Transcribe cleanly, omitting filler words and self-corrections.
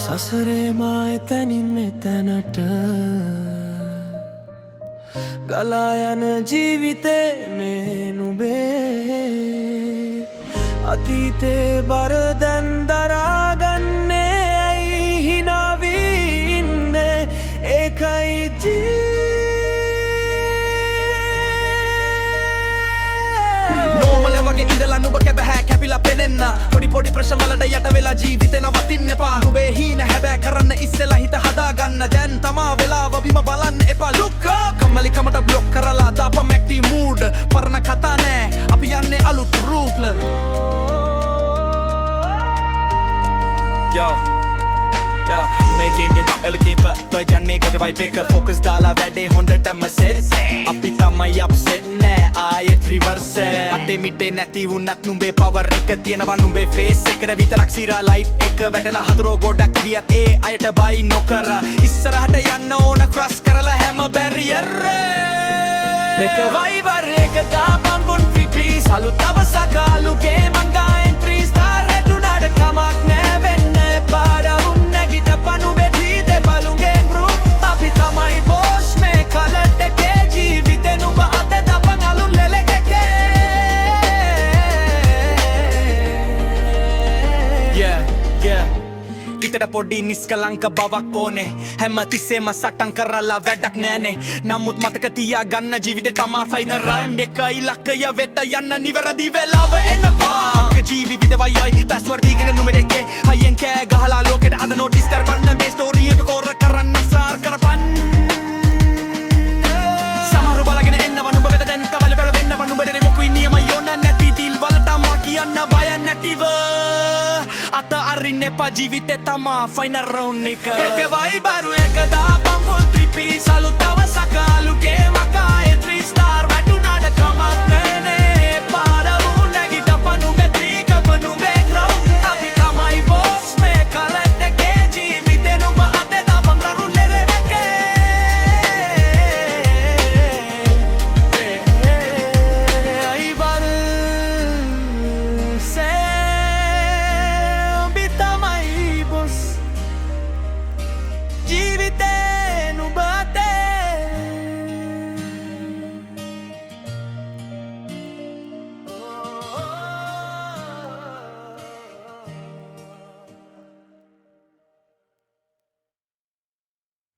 සසරේ මා එතනින් මෙතැනට ගලා යන ජීවිතේ මේ නුඹේ අතීතේ බර දැන් දරාගන්නේ ඇයි හිනා වී ඉන්නේ ඒකයි වගේ ඉඳලා නුඹ කැබෑ කැපිලා පෙනෙන්න පොඩි පොඩි ප්‍රශ්න වලට යට වෙලා ජීවිතේ නවතින්න එපා නුඹේ හීන හැබෑ කරන්න ඉස්සෙල්ලා හිත හදාගන්න දැන් තමා වෙලාව බිම බලන්න එපා look up කම්මැලිකමට බ්ලොක් කරලා දාපම් ඇක්ටිව් මූඩ් පරණ කතා නෑ අපි යන්නේ අලුත් root yo making it elevate but toy janne කට vibe එක focus දාලා වැඩේ හොඳටම set අපි තමයි upset නෑ ආයෙත් reverse අතේ මිටේ නැති වුණත් නුඹේ power එක තියෙනවා නුඹේ face එකට විතරක් සිරා light එක වැටලා හතරෝ ගොඩක් ගියත් ඒ අයට බයි නොකර ඉස්සරහට යන්න ඕන cross කරලා හැම barrier එක viber එක දාපන් gun please අලුත් අවසක අලුගේ මංගා entry star රැඳුණාට කමක් නෑ වෙන්න පාඩ හිතට පොඩි නිස්කලංක බවක් ඕනේ හැම තිස්සේම සටන් කරලා වැඩක් නෑනේ නමුත් මතක තියාගන්න ජීවිතේ තමා ෆයිනල් රයිම් එක ඉලක්කය වෙත යන්න නිවැරදි වෙලාව එනවා ජීවිතේ වයයි password දීගෙන නුඹ දෙකේ හයියෙන් කෑ ගහලා ලෝකෙට අද නොටිස් කරපන්න මේ ස්ටෝරි එක කෝර කරන්න සාර් කරපන් සමහර බලගෙන එන්නවා නුඹ වෙත දැන් කවල පෙර වෙන්නවා නුඹ දෙනේ මොකුයි නියම යොන්න නැති දිල් වලට මා කියන්න බය නැතිව අත අරින්න එපා ජීවිතේ තමා ෆයිනල් රවුන්ඩ් එක එක වයි බරු එක